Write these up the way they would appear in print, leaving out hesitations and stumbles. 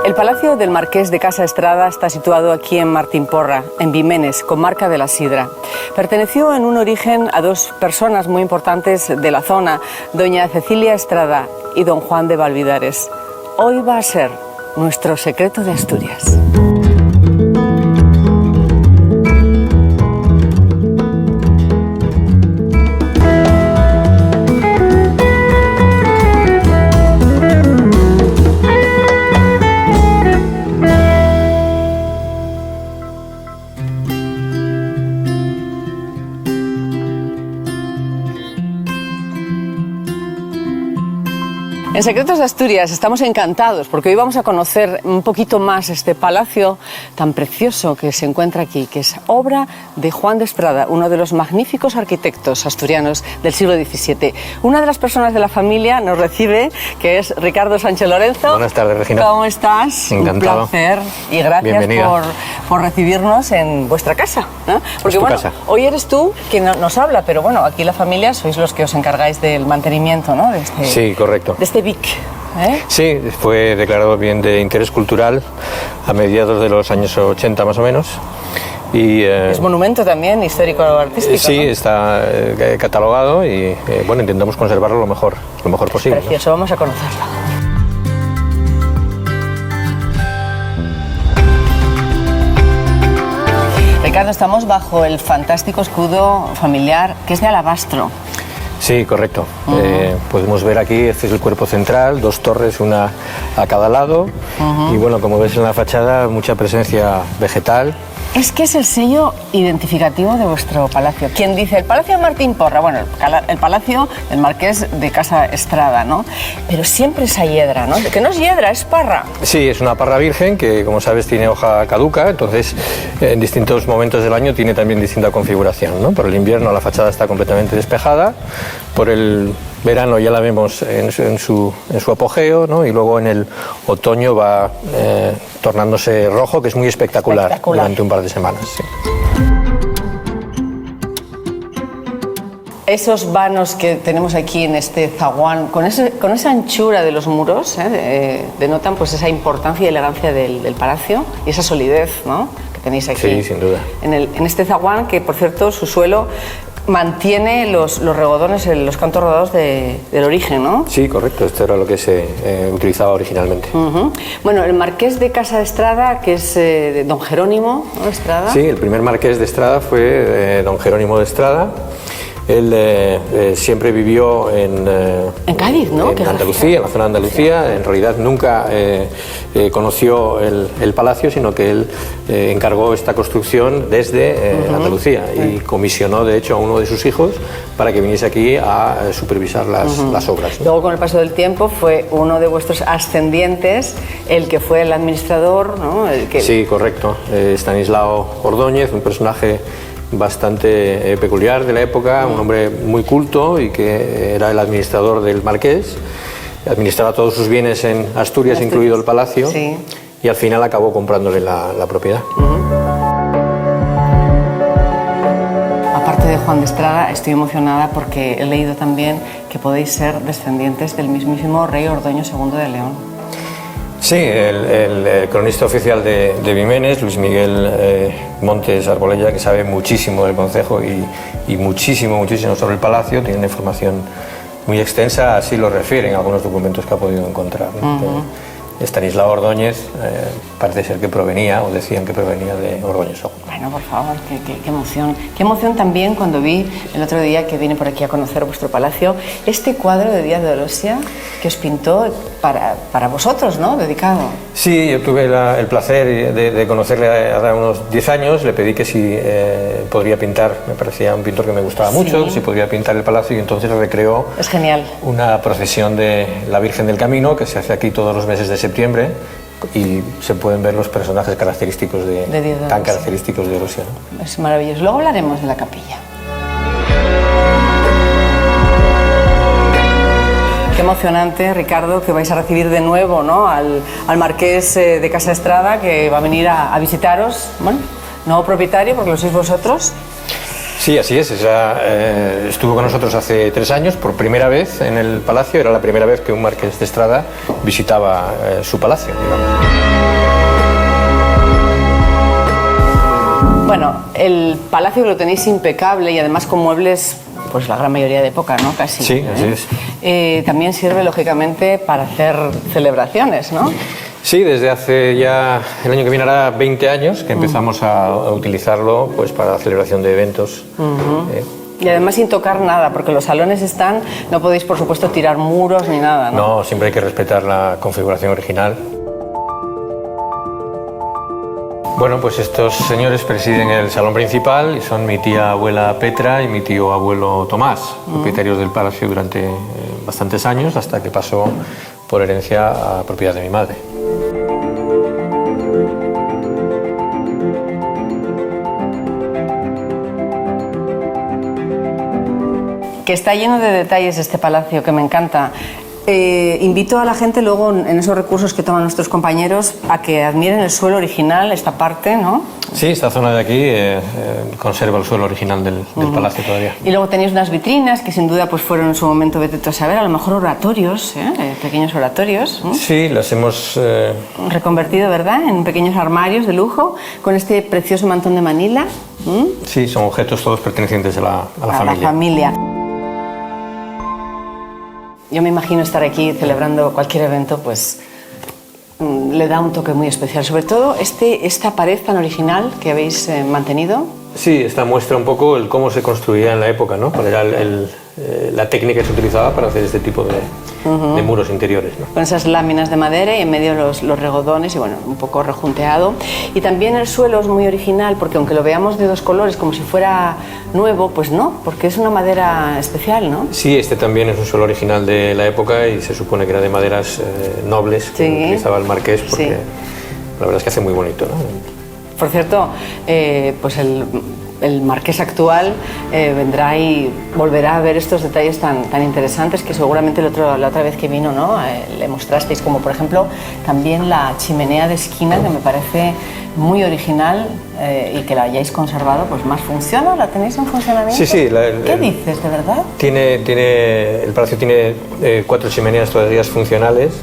El Palacio del Marqués de Casa Estrada está situado aquí en Martín Porra, en Vimenes, comarca de la Sidra. Perteneció en un origen a dos personas muy importantes de la zona, doña Cecilia Estrada y don Juan de Valvidares. Hoy va a ser nuestro secreto de Asturias. En Secretos de Asturias estamos encantados porque hoy vamos a conocer un poquito más este palacio tan precioso que se encuentra aquí, que es obra de Juan de Estrada, uno de los magníficos arquitectos asturianos del siglo XVII. Una de las personas de la familia nos recibe, que es Ricardo Sánchez Lorenzo. Buenas tardes, Regina. ¿Cómo estás? Encantado. Un placer y gracias por recibirnos en vuestra casa, ¿no? Porque bueno, casa. Hoy eres tú quien nos habla, pero bueno, aquí la familia sois los que os encargáis del mantenimiento, ¿no? De este, sí, correcto. De este Sí, fue declarado bien de interés cultural a mediados de los años 80 más o menos. Y, es monumento también histórico-artístico. Sí, ¿no? Está catalogado y bueno, intentamos conservarlo lo mejor posible. Precioso, ¿no? Vamos a conocerlo. Ricardo, estamos bajo el fantástico escudo familiar que es de alabastro. Sí, correcto. Podemos ver aquí, este es el cuerpo central, dos torres, una a cada lado. Y bueno, como ves en la fachada, mucha presencia vegetal. Es que es el sello identificativo de vuestro palacio. Quien dice el Palacio de Martín Porra, bueno, el Palacio del Marqués de Casa Estrada, ¿no? Pero siempre esa hiedra, ¿no? Que no es hiedra, es parra. Sí, es una parra virgen que, como sabes, tiene hoja caduca, entonces en distintos momentos del año tiene también distinta configuración, ¿no? Por el invierno la fachada está completamente despejada, por el verano ya la vemos en su apogeo, ¿no? Y luego en el otoño va tornándose rojo, que es muy espectacular. Durante un par de semanas. Sí. Esos vanos que tenemos aquí en este zaguán, con esa anchura de los muros, denotan pues esa importancia y elegancia del palacio y esa solidez, ¿no?, que tenéis aquí. Sí, sin duda. En este zaguán, que por cierto su suelo mantiene los regodones, los cantos rodados del origen, ¿no? Sí, correcto. Esto era lo que se utilizaba originalmente. Bueno, el Marqués de Casa Estrada, que es de don Jerónimo, ¿no?, Estrada. Sí, el primer Marqués de Estrada fue don Jerónimo de Estrada. Él siempre vivió en Cádiz, ¿no? En Andalucía, en la zona de Andalucía. En realidad nunca conoció el palacio, sino que él encargó esta construcción desde Andalucía y comisionó, de hecho, a uno de sus hijos para que viniese aquí a supervisar las obras, ¿no? Luego, con el paso del tiempo, fue uno de vuestros ascendientes el que fue el administrador, ¿no? Sí, correcto. Estanislao Ordóñez, un personaje bastante peculiar de la época, un hombre muy culto y que era el administrador del marqués, administraba todos sus bienes en Asturias, incluido el palacio, sí. Y al final acabó comprándole la propiedad. Aparte de Juan de Estrada, estoy emocionada porque he leído también que podéis ser descendientes del mismísimo rey Ordoño II de León. Sí, el cronista oficial de Vimenes, Luis Miguel Montes Arbolella, que sabe muchísimo del concejo y muchísimo sobre el palacio, tiene una información muy extensa, así lo refieren algunos documentos que ha podido encontrar, ¿no? Estanislao Ordóñez parece ser que provenía, o decían que provenía de Ordoño II. Bueno, por favor, qué emoción. Qué emoción también cuando vi el otro día que vine por aquí a conocer vuestro palacio, este cuadro de Díaz de Orosia que os pintó para vosotros, ¿no?, dedicado. Sí, yo tuve el placer de conocerle hace unos 10 años, le pedí que si podría pintar, me parecía un pintor que me gustaba mucho, que si podría pintar el palacio, y entonces recreó es genial. Una procesión de la Virgen del Camino que se hace aquí todos los meses de septiembre y se pueden ver los personajes característicos tan característicos de Orosia, ¿no? Es maravilloso. Luego hablaremos de la capilla. Qué emocionante, Ricardo, que vais a recibir de nuevo, ¿no?, al Marqués de Casa Estrada, que va a venir a visitaros. Bueno, nuevo propietario, porque lo sois vosotros. Sí, así es. Estuvo con nosotros hace 3 años, por primera vez en el palacio. Era la primera vez que un marqués de Estrada visitaba su palacio, digamos. Bueno, el palacio lo tenéis impecable y además con muebles, pues la gran mayoría de época, ¿no? Casi. Sí, así es. También sirve, lógicamente, para hacer celebraciones, ¿no? Sí, desde hace ya, el año que viene hará 20 años que empezamos a utilizarlo pues, para la celebración de eventos. Y además sin tocar nada, porque los salones están, no podéis, por supuesto, tirar muros ni nada, ¿no? No, siempre hay que respetar la configuración original. Bueno, pues estos señores presiden el salón principal y son mi tía abuela Petra y mi tío abuelo Tomás, propietarios del palacio durante bastantes años, hasta que pasó por herencia a propiedad de mi madre. Que está lleno de detalles este palacio, que me encanta. Invito a la gente luego en esos recursos que toman nuestros compañeros a que admiren el suelo original, esta parte, ¿no? Sí, esta zona de aquí conserva el suelo original del palacio todavía. Y luego tenéis unas vitrinas que sin duda pues fueron en su momento, vete tú a saber, a lo mejor oratorios, pequeños oratorios. Sí, las hemos reconvertido, ¿verdad?, en pequeños armarios de lujo con este precioso mantón de Manila. Sí, son objetos todos pertenecientes a la familia. Yo me imagino estar aquí celebrando cualquier evento, pues le da un toque muy especial. Sobre todo esta pared tan original que habéis mantenido. Sí, esta muestra un poco el cómo se construía en la época, ¿no? Cuál era la técnica que se utilizaba para hacer este tipo de muros interiores, ¿no? Con esas láminas de madera y en medio los regodones y bueno, un poco rejunteado. Y también el suelo es muy original porque aunque lo veamos de 2 colores como si fuera nuevo, pues no, porque es una madera especial, ¿no? Sí, este también es un suelo original de la época y se supone que era de maderas nobles que utilizaba el marqués porque la verdad es que hace muy bonito, ¿no? Por cierto, pues el marqués actual vendrá y volverá a ver estos detalles tan interesantes que seguramente la otra vez que vino, ¿no? Le mostrasteis, como por ejemplo también la chimenea de esquina, que me parece muy original y que la hayáis conservado, pues más funciona. ¿La tenéis en funcionamiento? Sí. ¿Qué dices, de verdad? El palacio tiene 4 chimeneas todavía funcionales,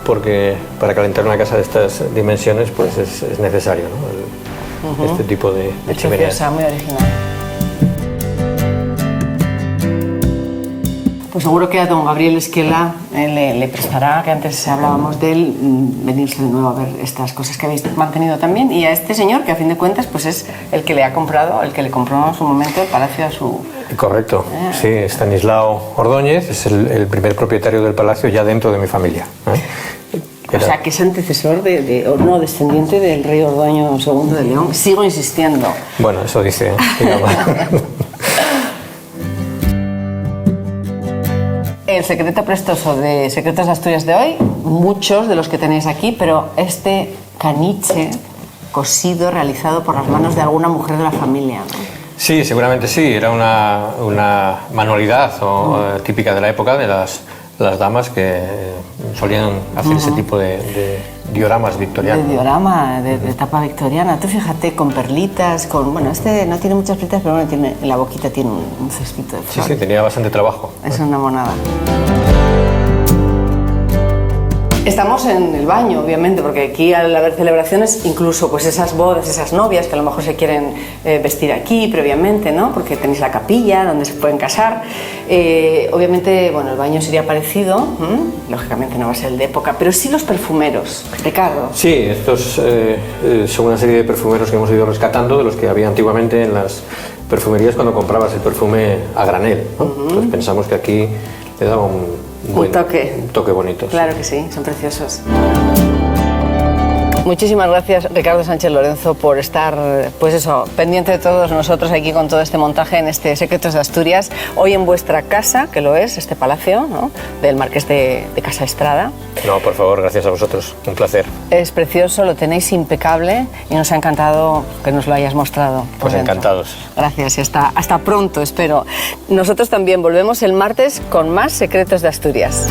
porque para calentar una casa de estas dimensiones pues es necesario, ¿no? Este tipo de chimeneas. Preciosa, muy original. Pues seguro que a don Gabriel Esquela le prestará, que antes hablábamos de él, venirse de nuevo a ver estas cosas que habéis mantenido también. Y a este señor, que a fin de cuentas pues es el que le ha comprado, el que le compró en su momento el palacio a su... Correcto, sí, Estanislao Ordóñez es el primer propietario del palacio ya dentro de mi familia. O sea, que es antecesor no, descendiente del rey Ordoño II de León. Sigo insistiendo. Bueno, eso dice, digamos. El secreto prestoso de Secretos de Asturias de hoy, muchos de los que tenéis aquí, pero este caniche cosido realizado por las manos de alguna mujer de la familia, ¿no? Sí, seguramente sí. Era una manualidad típica de la época de las damas que solían hacer ese tipo de dioramas victorianos. De diorama, de etapa victoriana. Tú fíjate, con perlitas, bueno, este no tiene muchas perlitas, pero bueno, en la boquita tiene un cespito de flores. Sí, tenía bastante trabajo. Es una monada. Estamos en el baño, obviamente, porque aquí al haber celebraciones, incluso pues esas bodas, esas novias que a lo mejor se quieren vestir aquí previamente, ¿no? Porque tenéis la capilla donde se pueden casar. Obviamente, bueno, el baño sería parecido, lógicamente no va a ser el de época, pero sí los perfumeros, Ricardo. Sí, estos son una serie de perfumeros que hemos ido rescatando de los que había antiguamente en las perfumerías cuando comprabas el perfume a granel, ¿no? Entonces pensamos que aquí le daba un toque bonito. Claro, sí. Que sí, son preciosos. Muchísimas gracias, Ricardo Sánchez Lorenzo, por estar, pues eso, pendiente de todos nosotros aquí con todo este montaje en este Secretos de Asturias. Hoy en vuestra casa, que lo es, este palacio, ¿no?, del Marqués de Casa Estrada. No, por favor, gracias a vosotros. Un placer. Es precioso, lo tenéis impecable y nos ha encantado que nos lo hayas mostrado. Pues encantados. Gracias y hasta pronto, espero. Nosotros también volvemos el martes con más Secretos de Asturias.